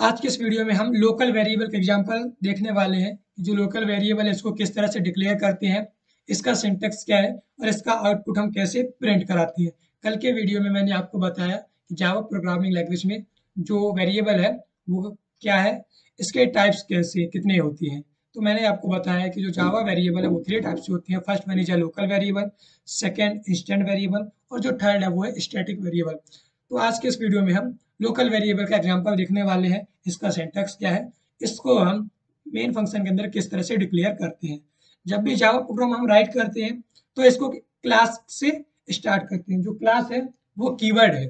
आज के इस वीडियो में हम लोकल वेरिएबल के एग्जांपल देखने वाले हैं। जो लोकल वेरिएबल है इसको किस तरह से डिक्लेयर करते हैं, इसका सिंटैक्स क्या है और इसका आउटपुट हम कैसे प्रिंट कराते हैं। कल के वीडियो में मैंने आपको बताया कि जावा प्रोग्रामिंग लैंग्वेज में जो वेरिएबल है वो क्या है, इसके टाइप्स कैसे कितने होती हैं। तो मैंने आपको बताया कि जो जावा वेरिएबल है वो 3 टाइप्स से होती हैं। First one is a local variable, second instant variable और जो थर्ड है वो है स्टैटिक वेरिएबल। तो आज के इस वीडियो में हम लोकल वेरिएबल का एग्जांपल देखने वाले हैं। इसका सिंटैक्स क्या है, इसको हम मेन फंक्शन के अंदर किस तरह से डिक्लेयर करते हैं। जब भी जावा प्रोग्राम हम राइट करते हैं तो इसको क्लास से स्टार्ट करते हैं। जो क्लास है वो कीवर्ड है।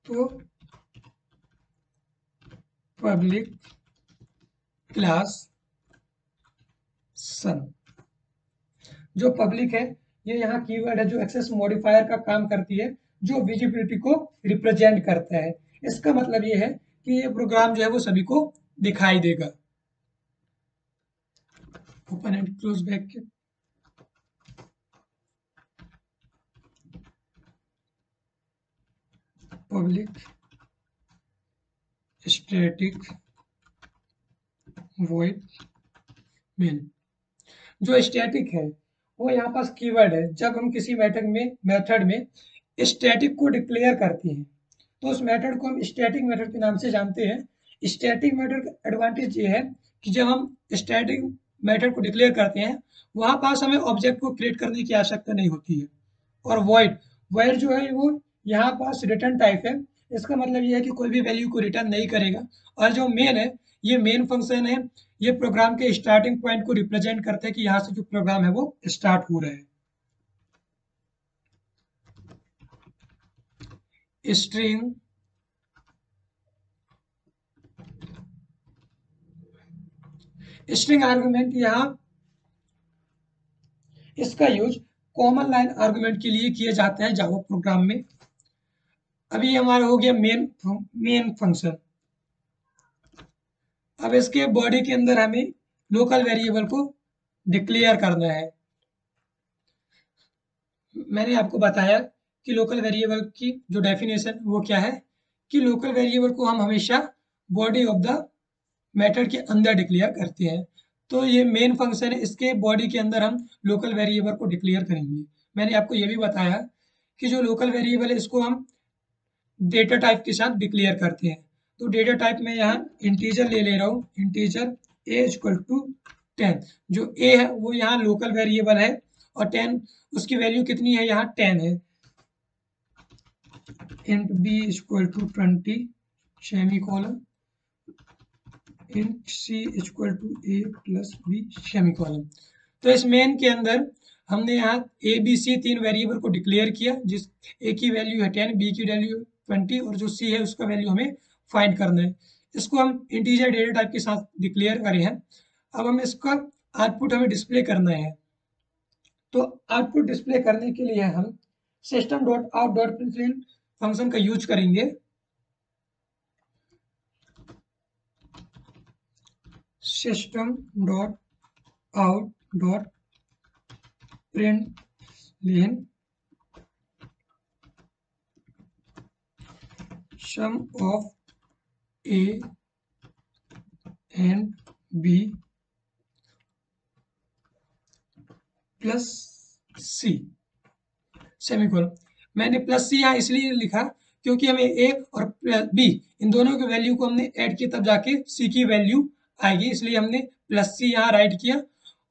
तो पब्लिक क्लास सन, जो पब्लिक है ये यहाँ कीवर्ड है जो एक्सेस मॉडिफायर का काम करती है, जो विजिबिलिटी को रिप्रेजेंट करता है। इसका मतलब ये है कि ये प्रोग्राम जो है वो सभी को दिखाई देगा। Open and close back public static void main. जो स्टैटिक है वो यहाँ पास कीवर्ड है। जब हम किसी मेथड में स्टैटिक को डिक्लेयर करते हैं तो उस मेथड को हम स्टैटिक मेथड के नाम से जानते हैं। स्टैटिक मेथड का एडवांटेज ये है कि जब हम स्टैटिक मेथड को डिक्लेयर करते हैं वहाँ पास हमें ऑब्जेक्ट को क्रिएट करने की आवश्यकता नहीं होती है। और वॉइड वॉइड जो है वो यहाँ पास रिटर्न टाइप है। इसका मतलब ये है कि कोई भी वैल्यू को रिटर्न नहीं करेगा। और जो मेन है ये मेन फंक्शन है, ये प्रोग्राम के स्टार्टिंग पॉइंट को रिप्रेजेंट करते हैं कि यहाँ से जो प्रोग्राम है वो स्टार्ट हो रहा है। स्ट्रिंग स्ट्रिंग आर्गुमेंट, यहाँ इसका यूज कॉमन लाइन आर्गुमेंट के लिए किया जाता है जावा प्रोग्राम में। अभी हमारा हो गया मेन फंक्शन। अब इसके बॉडी के अंदर हमें लोकल वेरिएबल को डिक्लेयर करना है। मैंने आपको बताया कि लोकल वेरिएबल की जो डेफिनेशन वो क्या है कि लोकल वेरिएबल को हम हमेशा बॉडी ऑफ द मेथड के अंदर डिक्लेयर करते हैं। तो ये मेन फंक्शन है, इसके बॉडी के अंदर हम लोकल वेरिएबल को डिक्लेयर करेंगे। मैंने आपको ये भी बताया कि जो लोकल वेरिएबल है इसको हम डेटा टाइप के साथ डिक्लेयर करते हैं। तो डेटा टाइप में यहाँ इंटीजर ले रहा हूँ, इंटीजर ए इक्वल टू 10। जो ए है वो यहाँ लोकल वेरिएबल है और 10 उसकी वैल्यू कितनी है, यहाँ 10 है। Int B equal to 20 semi colon, int C equal to A plus B semi colon. तो इस मेन के अंदर हमने यहाँ ए बी सी 3 वेरिएबल को डिक्लेयर किया, जिस ए की वैल्यू है 10, बी की वैल्यू 20 और जो सी है उसका वैल्यू हमें फाइंड करना है। इसको हम इंटीजर डेटा टाइप के साथ डिक्लेयर करे हैं। अब हम इसका आउटपुट हमें डिस्प्ले करना है। तो आउटपुट डिस्प्ले करने के लिए हम system dot out dot println function का यूज करेंगे। System dot out dot println sum of a and b plus C semicolon. मैंने प्लस सी यहाँ इसलिए लिखा क्योंकि हमें ए और बी इन दोनों की वैल्यू को हमने ऐड किया तब जाके सी की वैल्यू आएगी, इसलिए हमने प्लस सी यहाँ राइट किया।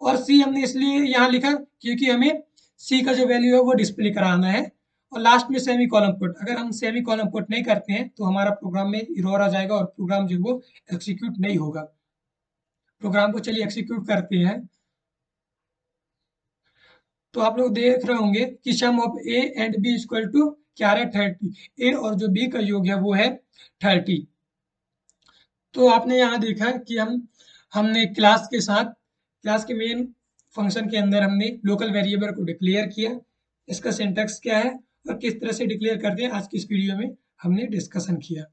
और सी हमने इसलिए यहाँ लिखा क्योंकि हमें सी का जो वैल्यू है वो डिस्प्ले कराना है। और लास्ट में सेमी कॉलम पुट, अगर हम सेमी कॉलम पुट नहीं करते हैं तो हमारा प्रोग्राम में एरर आ जाएगा और प्रोग्राम जो है वो एग्जीक्यूट नहीं होगा। प्रोग्राम को चलिए एग्जीक्यूट करते हैं। तो आप लोग देख रहे होंगे कि sum of A and B equal to क्या है, 30। ए और जो बी का योग है वो है 30। तो आपने यहाँ देखा कि हमने क्लास के साथ क्लास के मेन फंक्शन के अंदर हमने लोकल वेरिएबल को डिक्लेयर किया। इसका सिंटैक्स क्या है और किस तरह से डिक्लेयर करते हैं आज की इस वीडियो में हमने डिस्कशन किया।